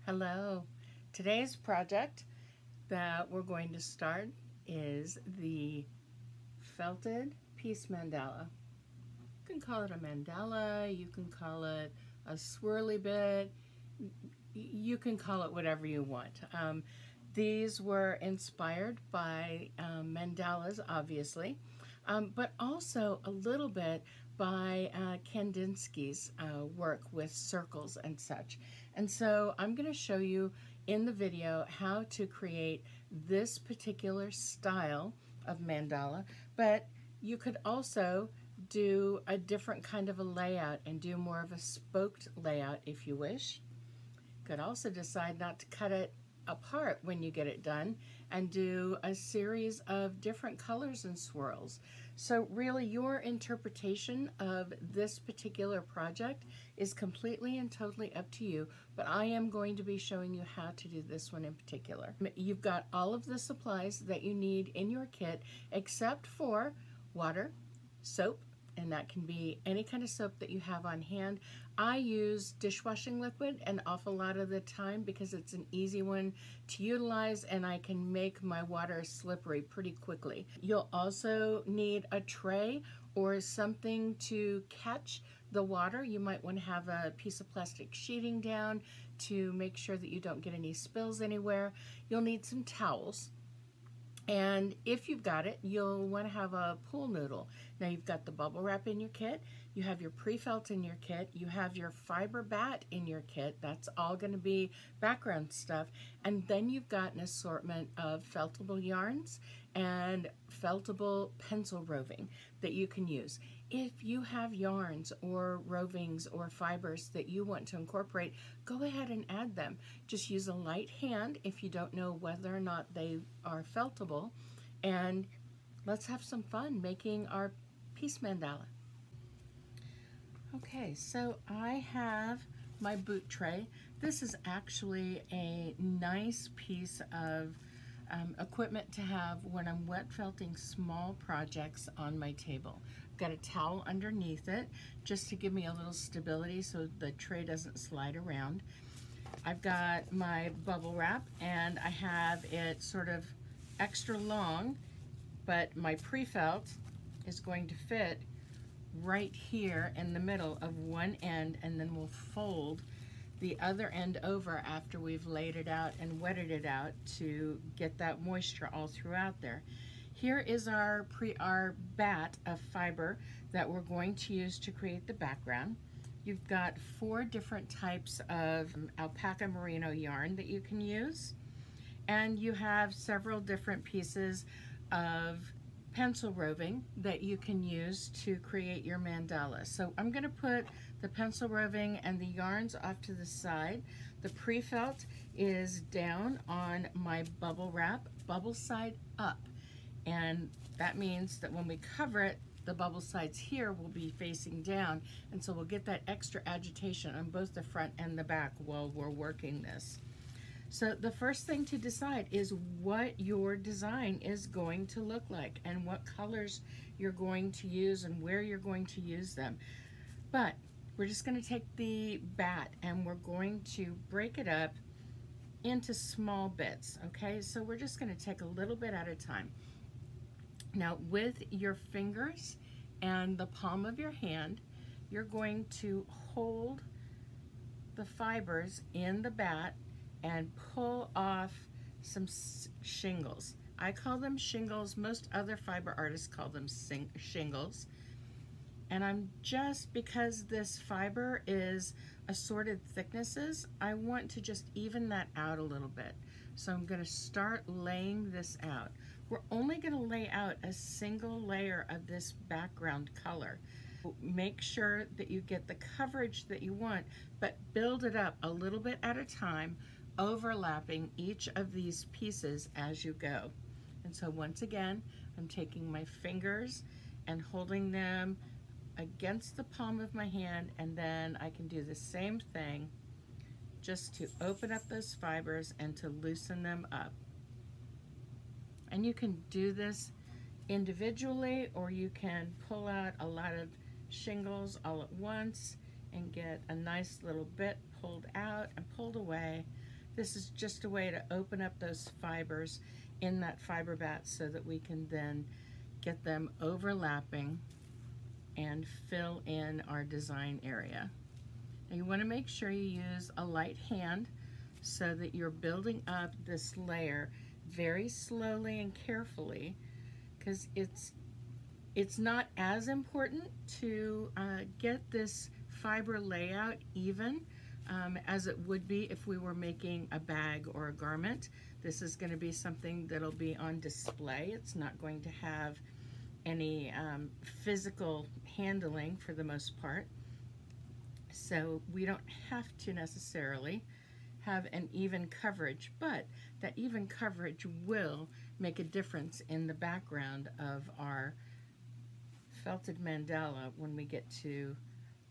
Hello. Today's project that we're going to start is the felted piece mandala. You can call it a mandala, you can call it a swirly bit, you can call it whatever you want. These were inspired by mandalas, obviously, but also a little bit by Kandinsky's work with circles and such. And so I'm going to show you in the video how to create this particular style of mandala, but you could also do a different kind of a layout and do more of a spoked layout if you wish. You could also decide not to cut it apart when you get it done and do a series of different colors and swirls. So really your interpretation of this particular project is completely and totally up to you, but I am going to be showing you how to do this one in particular. You've got all of the supplies that you need in your kit except for water, soap, and that can be any kind of soap that you have on hand. I use dishwashing liquid an awful lot of the time because it's an easy one to utilize and I can make my water slippery pretty quickly. You'll also need a tray or something to catch the water. You might want to have a piece of plastic sheeting down to make sure that you don't get any spills anywhere. You'll need some towels. And if you've got it, you'll want to have a pool noodle. Now you've got the bubble wrap in your kit, you have your pre-felt in your kit, you have your fiber bat in your kit, that's all going to be background stuff, and then you've got an assortment of feltable yarns and feltable pencil roving that you can use. If you have yarns or rovings or fibers that you want to incorporate, go ahead and add them. Just use a light hand if you don't know whether or not they are feltable, and let's have some fun making our piece mandala. Okay, so I have my boot tray. This is actually a nice piece of equipment to have when I'm wet felting small projects on my table. I've got a towel underneath it just to give me a little stability so the tray doesn't slide around. I've got my bubble wrap and I have it sort of extra long, but my pre-felt is going to fit right here in the middle of one end, and then we'll fold the other end over after we've laid it out and wetted it out to get that moisture all throughout there. Here is our bat of fiber that we're going to use to create the background. You've got 4 different types of alpaca merino yarn that you can use, and you have several different pieces of pencil roving that you can use to create your mandala. So I'm going to put the pencil roving and the yarns off to the side. The pre-felt is down on my bubble wrap, bubble side up, and that means that when we cover it, the bubble sides here will be facing down, and so we'll get that extra agitation on both the front and the back while we're working this. So the first thing to decide is what your design is going to look like and what colors you're going to use and where you're going to use them. But we're just going to take the bat and we're going to break it up into small bits, okay? So we're just going to take a little bit at a time. Now with your fingers and the palm of your hand, you're going to hold the fibers in the bat and pull off some shingles. I call them shingles. Most other fiber artists call them shingles. And I'm just, because this fiber is assorted thicknesses, I want to just even that out a little bit. So I'm going to start laying this out. We're only going to lay out a single layer of this background color. Make sure that you get the coverage that you want, but build it up a little bit at a time, overlapping each of these pieces as you go. And so once again, I'm taking my fingers and holding them against the palm of my hand, and then I can do the same thing just to open up those fibers and to loosen them up. And you can do this individually, or you can pull out a lot of shingles all at once and get a nice little bit pulled out and pulled away. This is just a way to open up those fibers in that fiber bat so that we can then get them overlapping and fill in our design area. And you want to make sure you use a light hand so that you're building up this layer very slowly and carefully, because it's not as important to get this fiber layout even as it would be if we were making a bag or a garment. This is going to be something that'll be on display. It's not going to have any physical handling for the most part. So we don't have to necessarily have an even coverage, but that even coverage will make a difference in the background of our felted mandala when we get to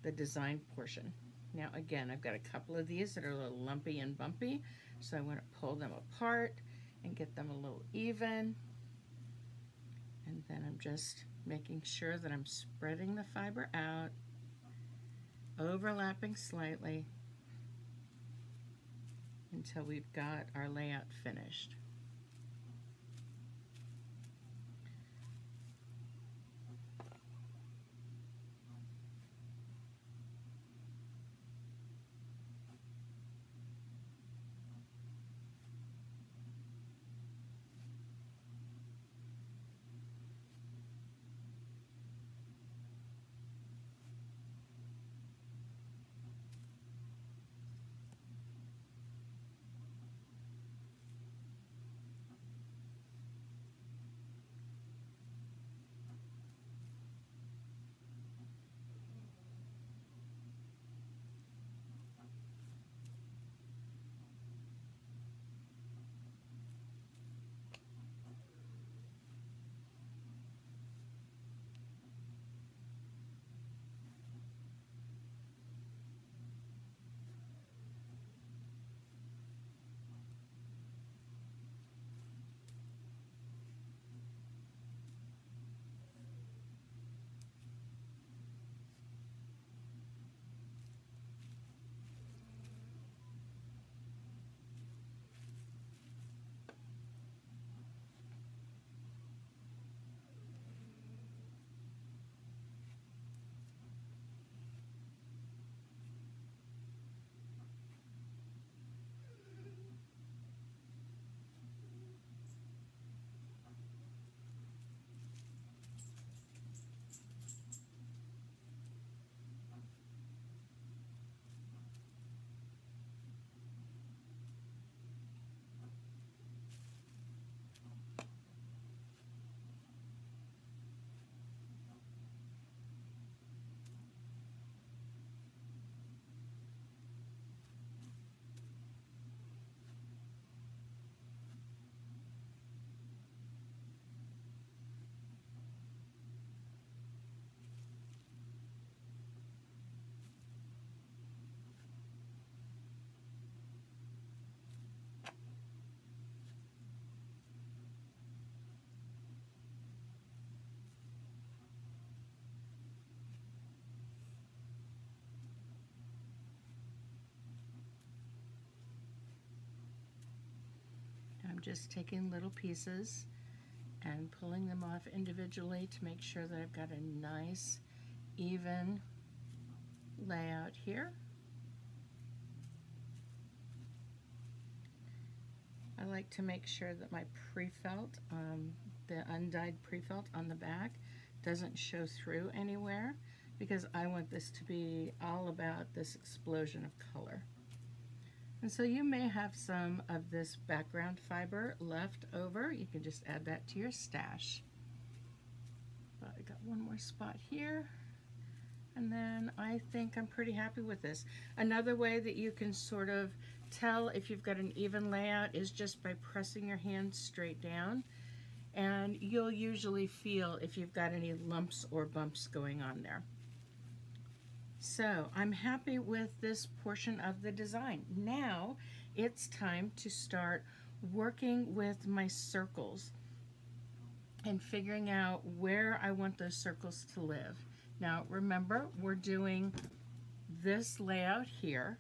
the design portion. Now again, I've got a couple of these that are a little lumpy and bumpy, so I want to pull them apart and get them a little even. And then I'm just making sure that I'm spreading the fiber out, overlapping slightly until we've got our layout finished. I'm just taking little pieces and pulling them off individually to make sure that I've got a nice even layout here. I like to make sure that my pre-felt, the undyed pre-felt on the back, doesn't show through anywhere, because I want this to be all about this explosion of color. And so you may have some of this background fiber left over. You can just add that to your stash. But I got one more spot here. And then I think I'm pretty happy with this. Another way that you can sort of tell if you've got an even layout is just by pressing your hand straight down. And you'll usually feel if you've got any lumps or bumps going on there. So I'm happy with this portion of the design. Now it's time to start working with my circles and figuring out where I want those circles to live. Now remember, we're doing this layout here.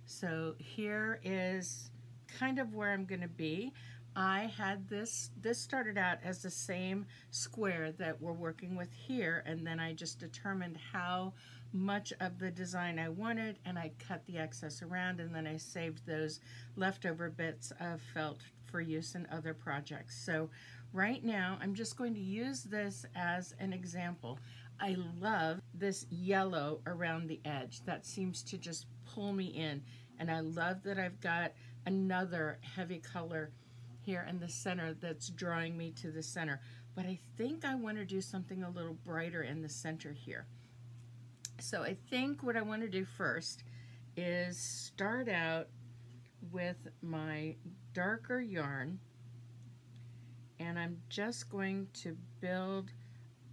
So here is kind of where I'm going to be. I had this started out as the same square that we're working with here, and then I just determined how much of the design I wanted, and I cut the excess around, and then I saved those leftover bits of felt for use in other projects. So right now I'm just going to use this as an example. I love this yellow around the edge. That seems to just pull me in, and I love that I've got another heavy color here in the center that's drawing me to the center. But I think I want to do something a little brighter in the center here. So I think what I want to do first is start out with my darker yarn, and I'm just going to build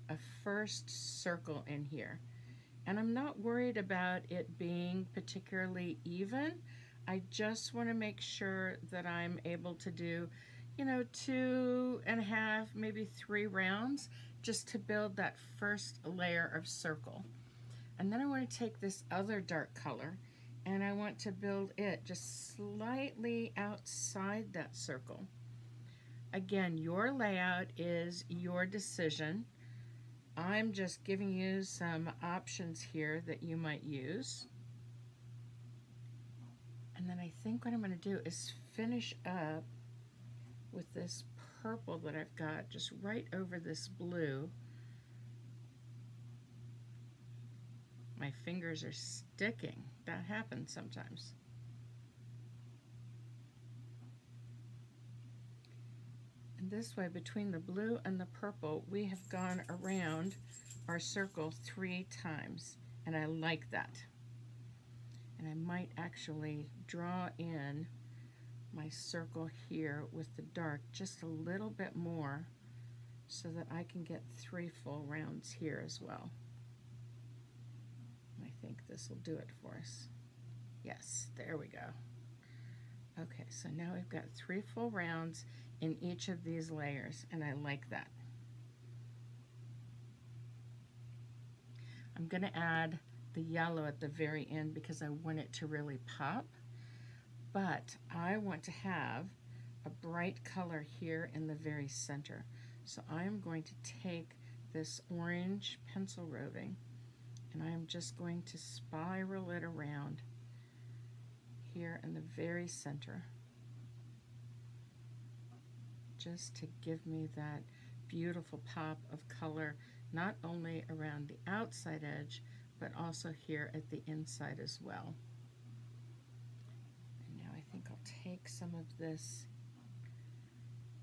a first circle in here. And I'm not worried about it being particularly even. I just want to make sure that I'm able to do, you know, 2.5, maybe 3 rounds just to build that first layer of circle. And then I want to take this other dark color and I want to build it just slightly outside that circle. Again, your layout is your decision. I'm just giving you some options here that you might use. And then I think what I'm going to do is finish up with this purple that I've got just right over this blue. My fingers are sticking. That happens sometimes. And this way, between the blue and the purple, we have gone around our circle 3 times, and I like that. And I might actually draw in my circle here with the dark just a little bit more so that I can get 3 full rounds here as well. I think this will do it for us. Yes, there we go. Okay, so now we've got 3 full rounds in each of these layers, and I like that. I'm going to add the yellow at the very end because I want it to really pop, but I want to have a bright color here in the very center. So I'm going to take this orange pencil roving and I'm just going to spiral it around here in the very center, just to give me that beautiful pop of color, not only around the outside edge, but also here at the inside as well. And now I think I'll take some of this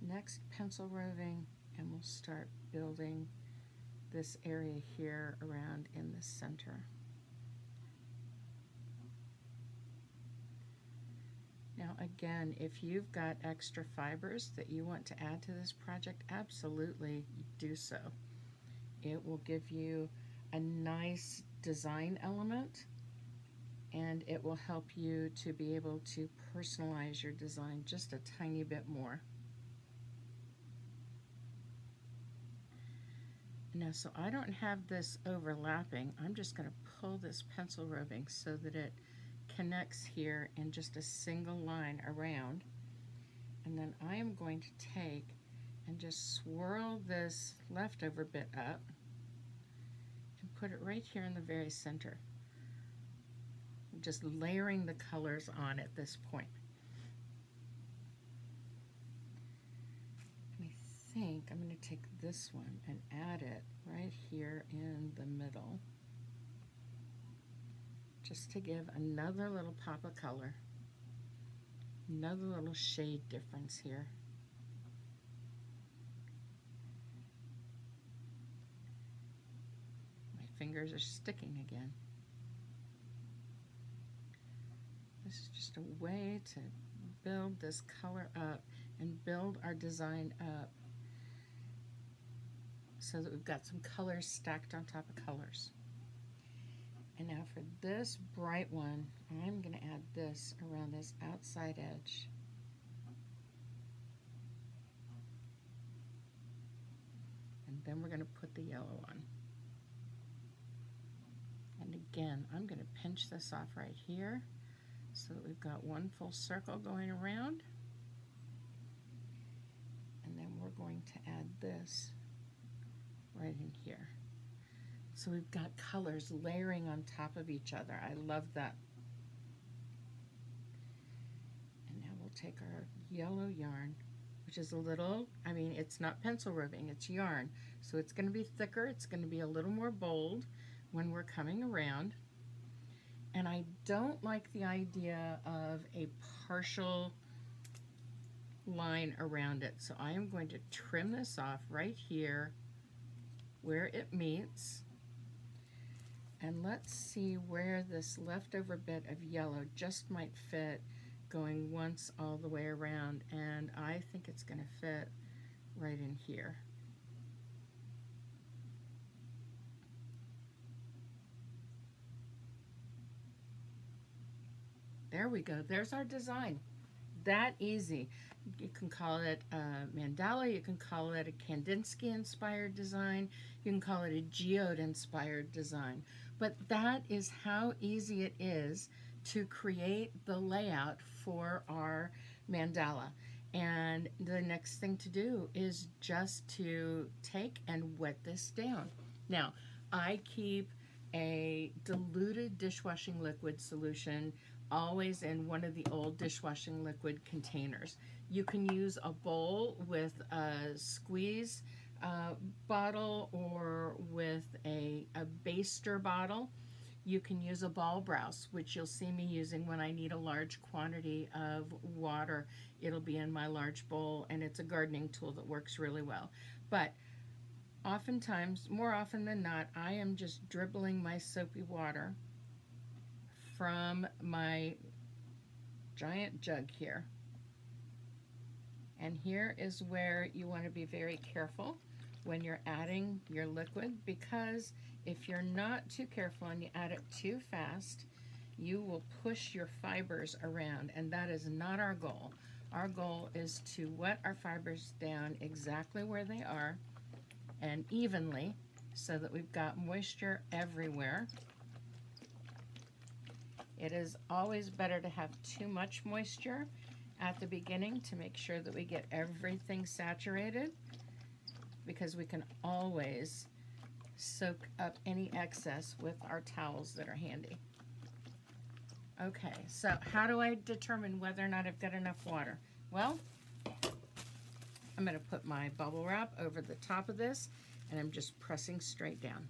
next pencil roving and we'll start building this area here around in the center. Now again, if you've got extra fibers that you want to add to this project, absolutely do so. It will give you a nice design element and it will help you to be able to personalize your design just a tiny bit more. Now, so I don't have this overlapping. I'm just going to pull this pencil roving so that it connects here in just a single line around. And then I am going to take and just swirl this leftover bit up and put it right here in the very center. I'm just layering the colors on at this point. I think I'm going to take this one and add it right here in the middle, just to give another little pop of color, another little shade difference here. My fingers are sticking again. This is just a way to build this color up and build our design up so that we've got some colors stacked on top of colors. And now for this bright one, I'm going to add this around this outside edge. And then we're going to put the yellow on. And again, I'm going to pinch this off right here so that we've got one full circle going around. And then we're going to add this right in here. So we've got colors layering on top of each other. I love that. And now we'll take our yellow yarn, which is a little, I mean, it's not pencil ribbing, it's yarn. So it's going to be thicker, it's going to be a little more bold when we're coming around. And I don't like the idea of a partial line around it. So I am going to trim this off right here where it meets. And let's see where this leftover bit of yellow just might fit going once all the way around. And I think it's going to fit right in here. There we go. There's our design. That easy. You can call it a mandala, you can call it a Kandinsky-inspired design, you can call it a geode-inspired design. But that is how easy it is to create the layout for our mandala. And the next thing to do is just to take and wet this down. Now, I keep a diluted dishwashing liquid solution always in one of the old dishwashing liquid containers. You can use a bowl with a squeeze bottle or with a baster bottle. You can use a ball browse, which you'll see me using when I need a large quantity of water. It'll be in my large bowl, and it's a gardening tool that works really well. But oftentimes, more often than not, I am just dribbling my soapy water from my giant jug here. And here is where you want to be very careful when you're adding your liquid, because if you're not too careful and you add it too fast, you will push your fibers around, and that is not our goal. Our goal is to wet our fibers down exactly where they are and evenly so that we've got moisture everywhere. It is always better to have too much moisture at the beginning to make sure that we get everything saturated, because we can always soak up any excess with our towels that are handy. Okay, so how do I determine whether or not I've got enough water? Well, I'm going to put my bubble wrap over the top of this, and I'm just pressing straight down.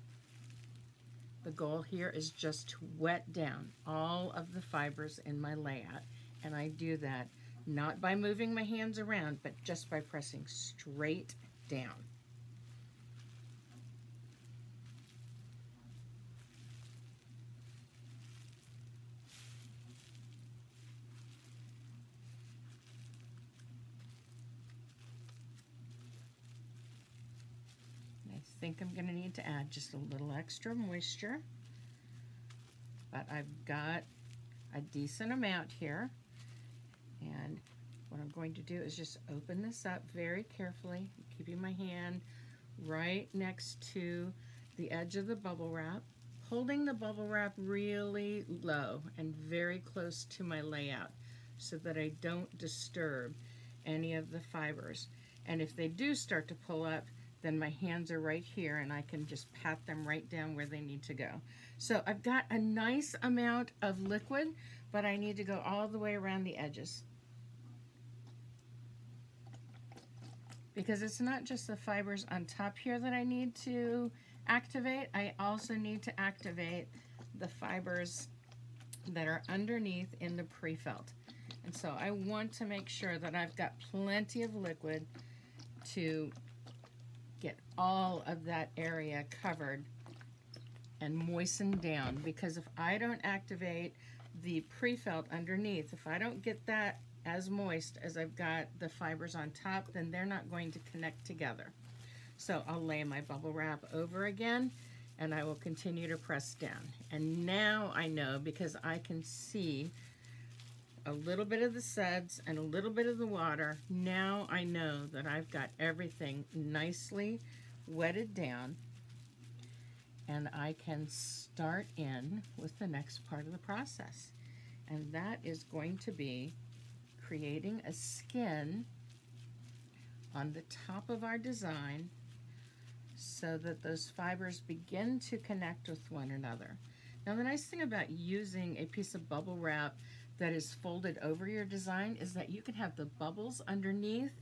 The goal here is just to wet down all of the fibers in my layout, and I do that not by moving my hands around, but just by pressing straight down. I think I'm going to need to add just a little extra moisture, but I've got a decent amount here. And what I'm going to do is just open this up very carefully, keeping my hand right next to the edge of the bubble wrap, holding the bubble wrap really low and very close to my layout so that I don't disturb any of the fibers. And if they do start to pull up, then my hands are right here and I can just pat them right down where they need to go. So I've got a nice amount of liquid, but I need to go all the way around the edges. Because it's not just the fibers on top here that I need to activate, I also need to activate the fibers that are underneath in the pre-felt. And so I want to make sure that I've got plenty of liquid to get all of that area covered and moistened down, because if I don't activate the pre-felt underneath, if I don't get that as moist as I've got the fibers on top, then they're not going to connect together. So I'll lay my bubble wrap over again, and I will continue to press down. And now I know, because I can see a little bit of the suds and a little bit of the water, now I know that I've got everything nicely wetted down, and I can start in with the next part of the process. And that is going to be creating a skin on the top of our design so that those fibers begin to connect with one another. Now, the nice thing about using a piece of bubble wrap that is folded over your design is that you can have the bubbles underneath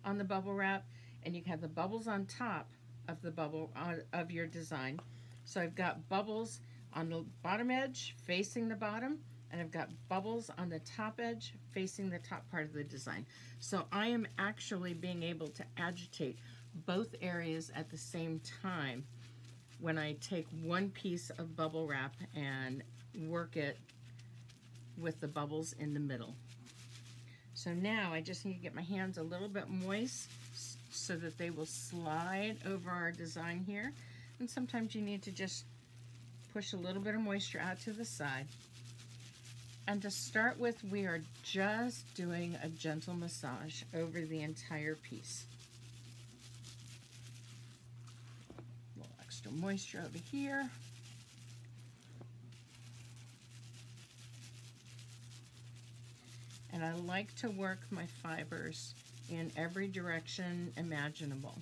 on the bubble wrap, and you can have the bubbles on top of the bubble of your design. So I've got bubbles on the bottom edge facing the bottom, and I've got bubbles on the top edge facing the top part of the design. So I am actually being able to agitate both areas at the same time when I take one piece of bubble wrap and work it with the bubbles in the middle. So now I just need to get my hands a little bit moist so that they will slide over our design here. And sometimes you need to just push a little bit of moisture out to the side. And to start with, we are just doing a gentle massage over the entire piece. A little extra moisture over here. And I like to work my fibers in every direction imaginable.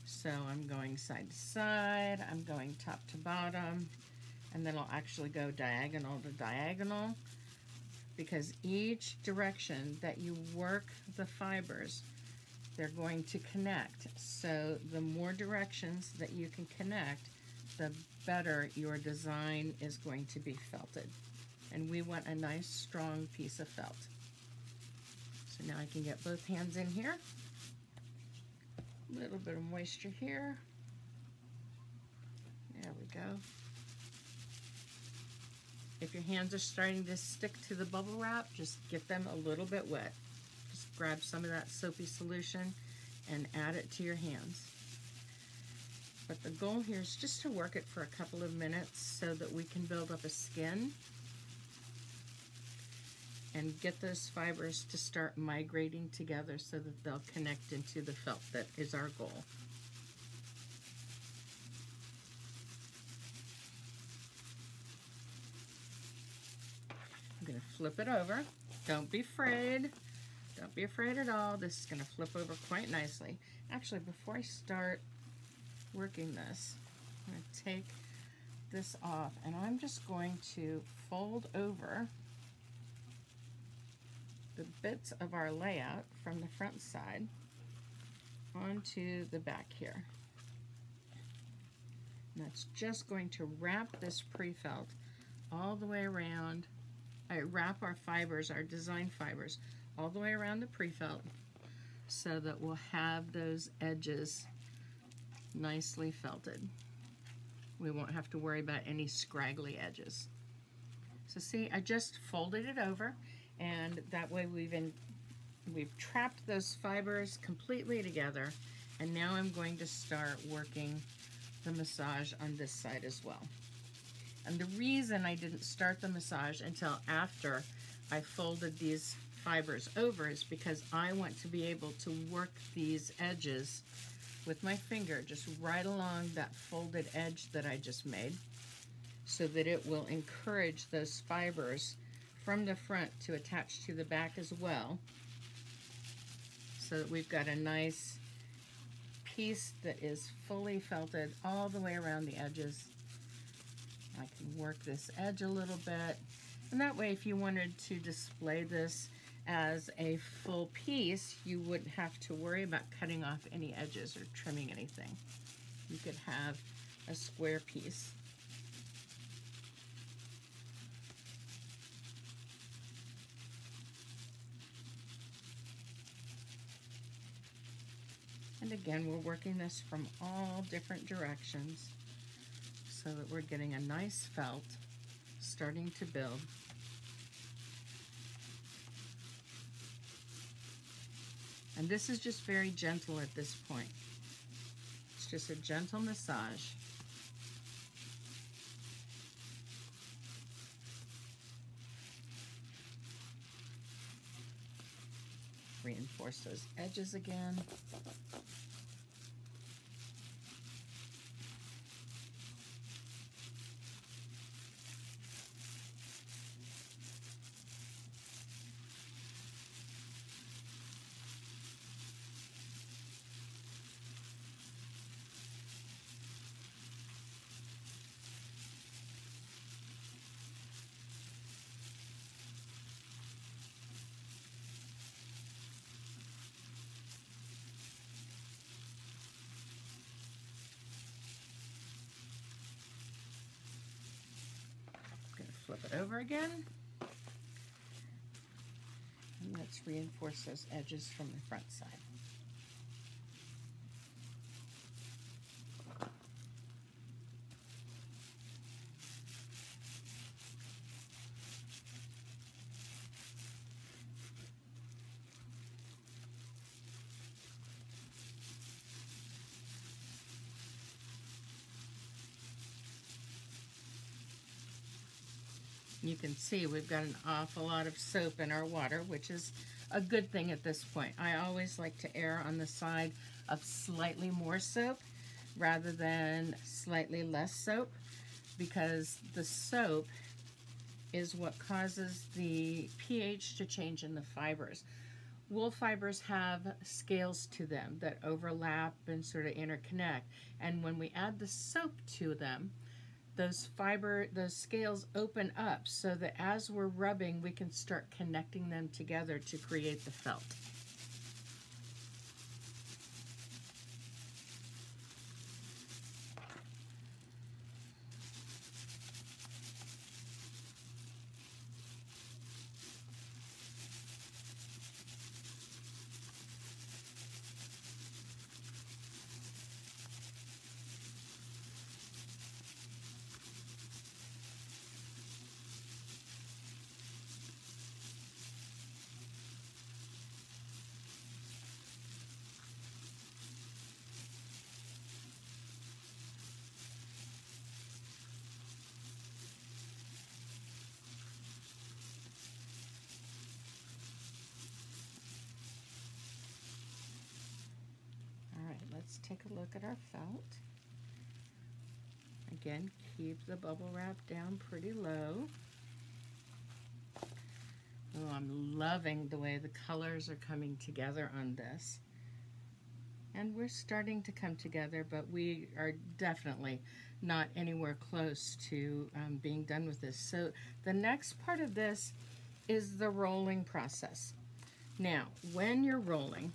So I'm going side to side, I'm going top to bottom, and then I'll actually go diagonal to diagonal, because each direction that you work the fibers, they're going to connect. So the more directions that you can connect, the better your design is going to be felted. And we want a nice strong piece of felt. So now I can get both hands in here. A little bit of moisture here. There we go. If your hands are starting to stick to the bubble wrap, just get them a little bit wet. Just grab some of that soapy solution and add it to your hands. But the goal here is just to work it for a couple of minutes so that we can build up a skin and get those fibers to start migrating together so that they'll connect into the felt. That is our goal. I'm going to flip it over. Don't be afraid. Don't be afraid at all. This is going to flip over quite nicely. Actually, before I start working this, I'm going to take this off, and I'm just going to fold over the bits of our layout from the front side onto the back here. And that's just going to wrap this pre-felt all the way around. I wrap our fibers, our design fibers, all the way around the pre-felt so that we'll have those edges nicely felted. We won't have to worry about any scraggly edges. So see, I just folded it over, and that way we've trapped those fibers completely together, and now I'm going to start working the massage on this side as well. And the reason I didn't start the massage until after I folded these fibers over is because I want to be able to work these edges with my finger just right along that folded edge that I just made, so that it will encourage those fibers from the front to attach to the back as well, so that we've got a nice piece that is fully felted all the way around the edges. I can work this edge a little bit, and that way if you wanted to display this as a full piece, you wouldn't have to worry about cutting off any edges or trimming anything. You could have a square piece. And again, we're working this from all different directions so that we're getting a nice felt starting to build. And this is just very gentle at this point. It's just a gentle massage. Reinforce those edges again. flip it over again. And let's reinforce those edges from the front side. You can see we've got an awful lot of soap in our water, which is a good thing at this point. I always like to err on the side of slightly more soap rather than slightly less soap, because the soap is what causes the pH to change in the fibers. Wool fibers have scales to them that overlap and sort of interconnect, and when we add the soap to them, those scales open up so that as we're rubbing, we can start connecting them together to create the felt. Let's take a look at our felt. Again, keep the bubble wrap down pretty low. Oh, I'm loving the way the colors are coming together on this. And we're starting to come together, but we are definitely not anywhere close to being done with this. So the next part of this is the rolling process. Now, when you're rolling,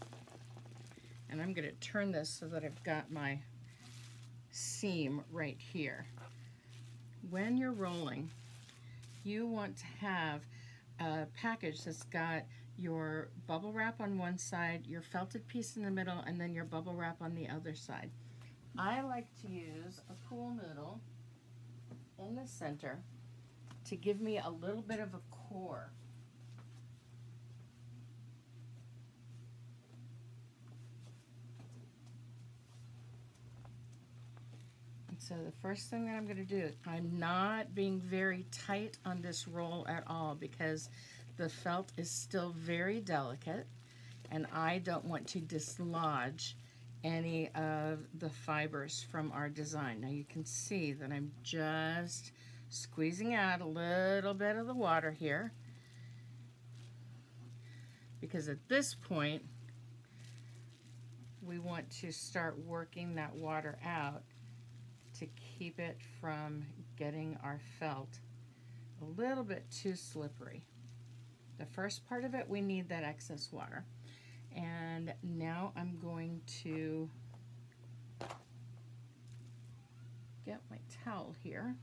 and I'm going to turn this so that I've got my seam right here. When you're rolling, you want to have a package that's got your bubble wrap on one side, your felted piece in the middle, and then your bubble wrap on the other side. I like to use a pool noodle in the center to give me a little bit of a core. So the first thing that I'm going to do, I'm not being very tight on this roll at all because the felt is still very delicate and I don't want to dislodge any of the fibers from our design. Now you can see that I'm just squeezing out a little bit of the water here, because at this point we want to start working that water out to keep it from getting our felt a little bit too slippery. The first part of it, we need that excess water. And now I'm going to get my towel here.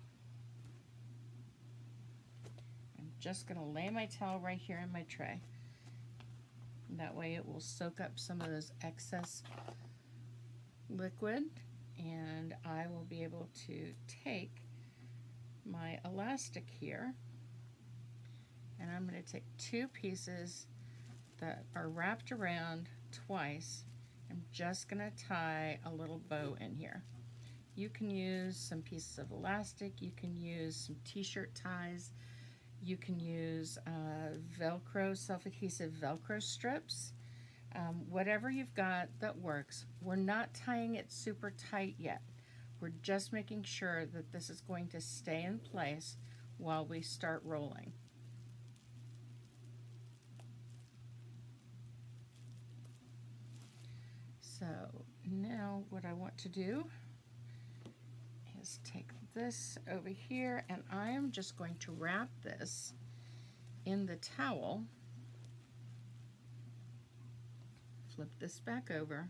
I'm just going to lay my towel right here in my tray. That way it will soak up some of those excess liquid, and I will be able to take my elastic here, and I'm going to take two pieces that are wrapped around twice. I'm just going to tie a little bow in here. You can use some pieces of elastic, you can use some t-shirt ties, you can use Velcro, self-adhesive Velcro strips. Whatever you've got that works. We're not tying it super tight yet. We're just making sure that this is going to stay in place while we start rolling. So now what I want to do is take this over here, and I am just going to wrap this in the towel. Flip this back over,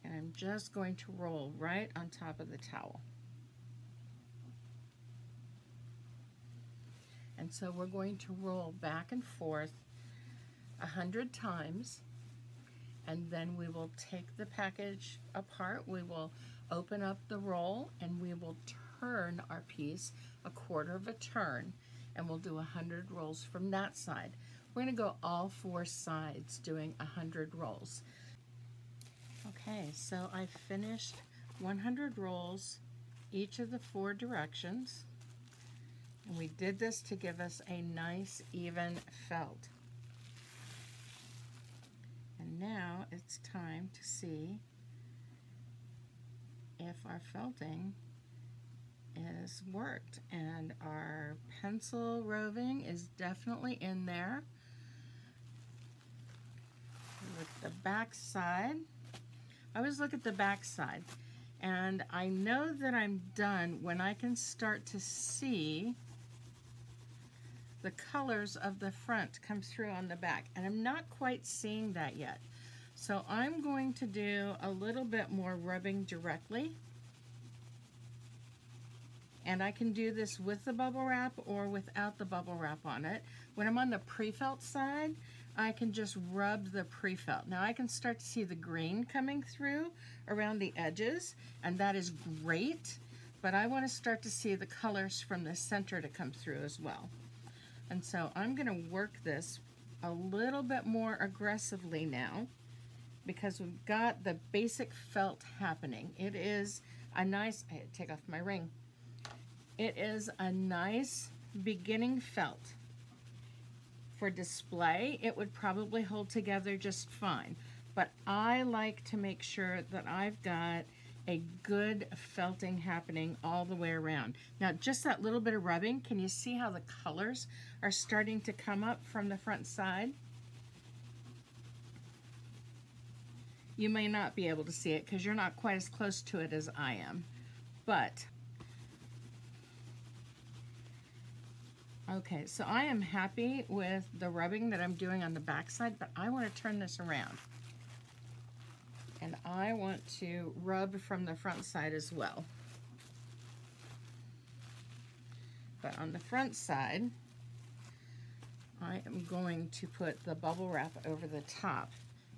and I'm just going to roll right on top of the towel. And so we're going to roll back and forth 100 times, and then we will take the package apart. We will open up the roll and we will turn our piece a quarter of a turn, and we'll do 100 rolls from that side. We're going to go all 4 sides doing 100 rolls. Okay, so I finished 100 rolls each of the 4 directions, and we did this to give us a nice even felt. And now it's time to see if our felting is worked, and our pencil roving is definitely in there. With the back side, I always look at the back side, and I know that I'm done when I can start to see the colors of the front come through on the back, and I'm not quite seeing that yet. So I'm going to do a little bit more rubbing directly, and I can do this with the bubble wrap or without the bubble wrap on it. When I'm on the pre-felt side, I can just rub the pre-felt. Now I can start to see the green coming through around the edges, and that is great, but I want to start to see the colors from the center to come through as well. And so I'm going to work this a little bit more aggressively now, because we've got the basic felt happening. It is a nice, I had to take off my ring. It is a nice beginning felt. For display, it would probably hold together just fine, but I like to make sure that I've got a good felting happening all the way around. Now, just that little bit of rubbing, can you see how the colors are starting to come up from the front side? You may not be able to see it because you're not quite as close to it as I am, but okay, so I am happy with the rubbing that I'm doing on the back side, but I want to turn this around. And I want to rub from the front side as well. But on the front side, I am going to put the bubble wrap over the top,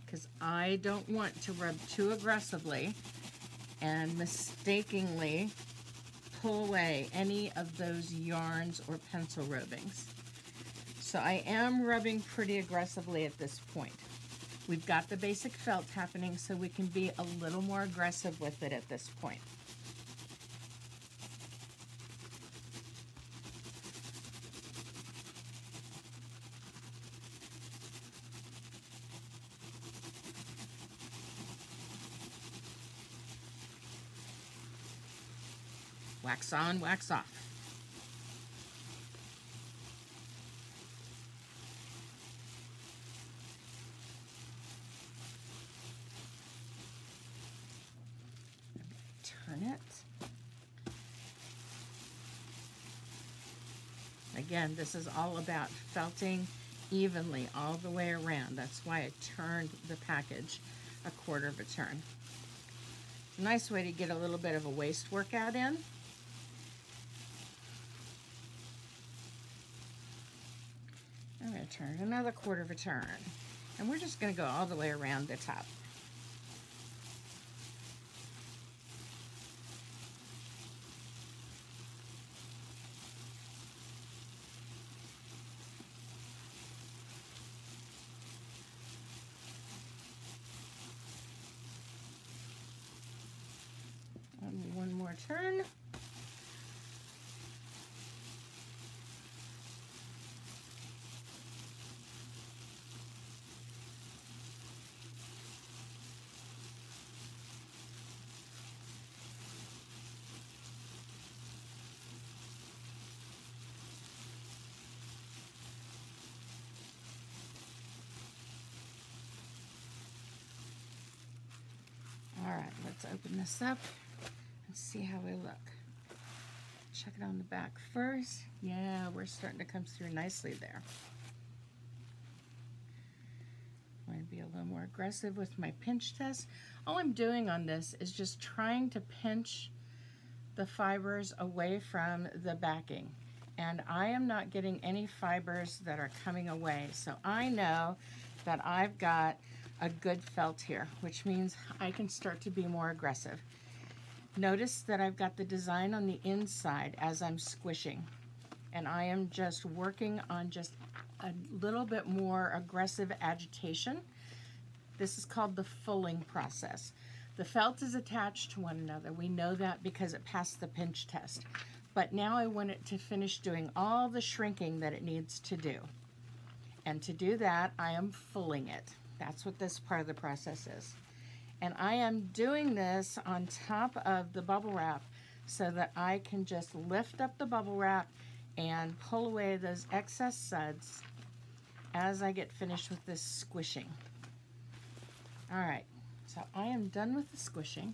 because I don't want to rub too aggressively and mistakenly pull away any of those yarns or pencil rovings. So I am rubbing pretty aggressively at this point. We've got the basic felt happening, so we can be a little more aggressive with it at this point. Wax on, wax off. Turn it. Again, this is all about felting evenly all the way around. That's why I turned the package a quarter of a turn. It's a nice way to get a little bit of a waist workout in. I'm going to turn another quarter of a turn, and we're just going to go all the way around the top. And one more turn. Alright, let's open this up and see how we look. Check it on the back first. Yeah, we're starting to come through nicely there. I'm going to be a little more aggressive with my pinch test. All I'm doing on this is just trying to pinch the fibers away from the backing. and I am not getting any fibers that are coming away. So I know that I've got a good felt here, which means I can start to be more aggressive. Notice that I've got the design on the inside as I'm squishing, and I am just working on just a little bit more aggressive agitation. This is called the fulling process. The felt is attached to one another. We know that because it passed the pinch test. But now I want it to finish doing all the shrinking that it needs to do. And to do that, I am fulling it. That's what this part of the process is. And I am doing this on top of the bubble wrap so that I can just lift up the bubble wrap and pull away those excess suds as I get finished with this squishing. All right, so I am done with the squishing.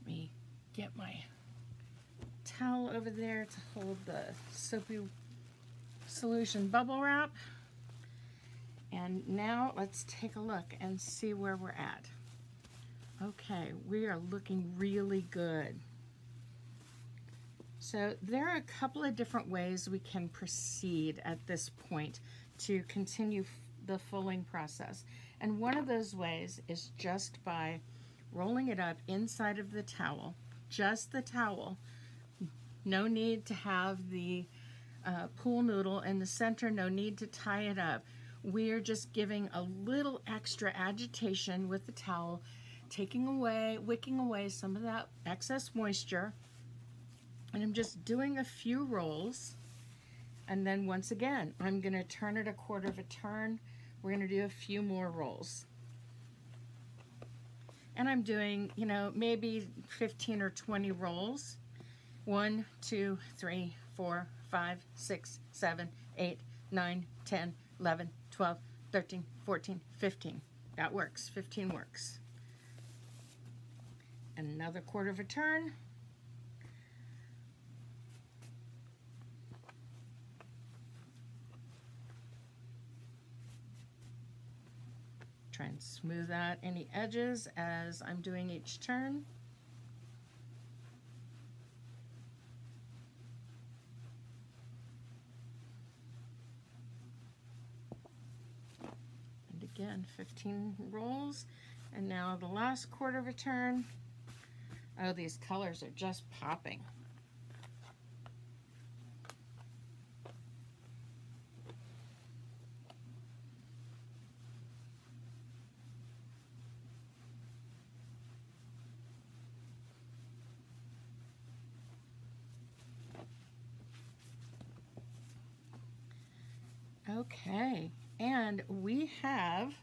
Let me get my towel over there to hold the soapy solution bubble wrap. And now let's take a look and see where we're at. Okay, we are looking really good. So there are a couple of different ways we can proceed at this point to continue the fulling process. And one of those ways is just by rolling it up inside of the towel, just the towel. No need to have the pool noodle in the center, no need to tie it up. We are just giving a little extra agitation with the towel, wicking away some of that excess moisture. And I'm just doing a few rolls. And then once again, I'm gonna turn it a quarter of a turn. We're gonna do a few more rolls. And I'm doing, you know, maybe 15 or 20 rolls. 1, 2, 3, 4, 5, 6, 7, 8, 9, 10, 11, 12, 13, 14, 15. That works, 15 works. Another quarter of a turn. Try and smooth out any edges as I'm doing each turn. And again, 15 rolls. And now the last quarter of a turn. Oh, these colors are just popping. Okay, and we have,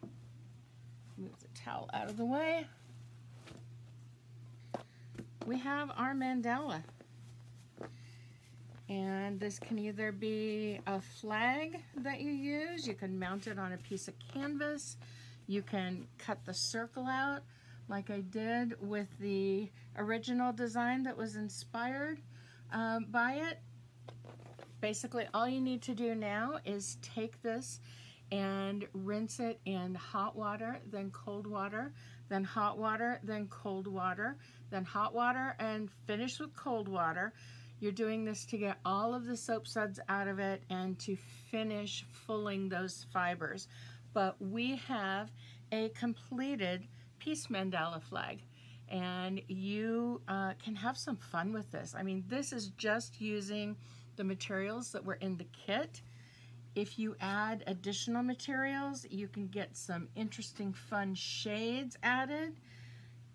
move the towel out of the way. We have our mandala. And this can either be a flag that you use, you can mount it on a piece of canvas, you can cut the circle out like I did with the original design that was inspired by it. Basically, all you need to do now is take this and rinse it in hot water, then cold water, then hot water, then cold water, then hot water, and finish with cold water. You're doing this to get all of the soap suds out of it and to finish fulling those fibers. But we have a completed piece mandala flag, and you can have some fun with this. I mean, this is just using the materials that were in the kit. If you add additional materials, you can get some interesting fun shades added.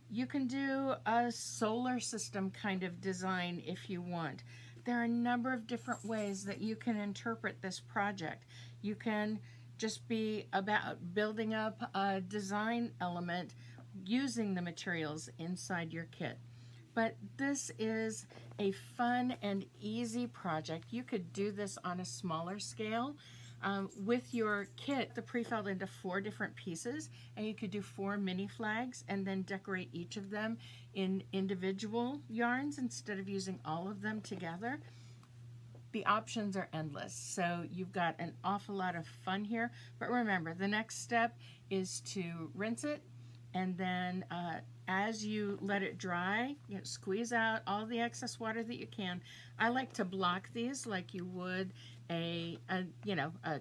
You can do a solar system kind of design if you want. There are a number of different ways that you can interpret this project. You can just be about building up a design element using the materials inside your kit. But this is a fun and easy project. You could do this on a smaller scale. With your kit, the pre-filled into 4 different pieces, and you could do 4 mini flags and then decorate each of them in individual yarns instead of using all of them together. The options are endless, so you've got an awful lot of fun here. But remember, the next step is to rinse it, And then as you let it dry, squeeze out all the excess water that you can. I like to block these like you would a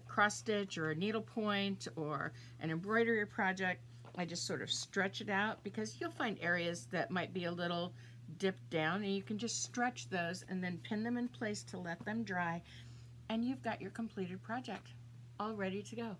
cross stitch or a needle point or an embroidery project. I just sort of stretch it out because you'll find areas that might be a little dipped down, and you can just stretch those and then pin them in place to let them dry, and you've got your completed project all ready to go.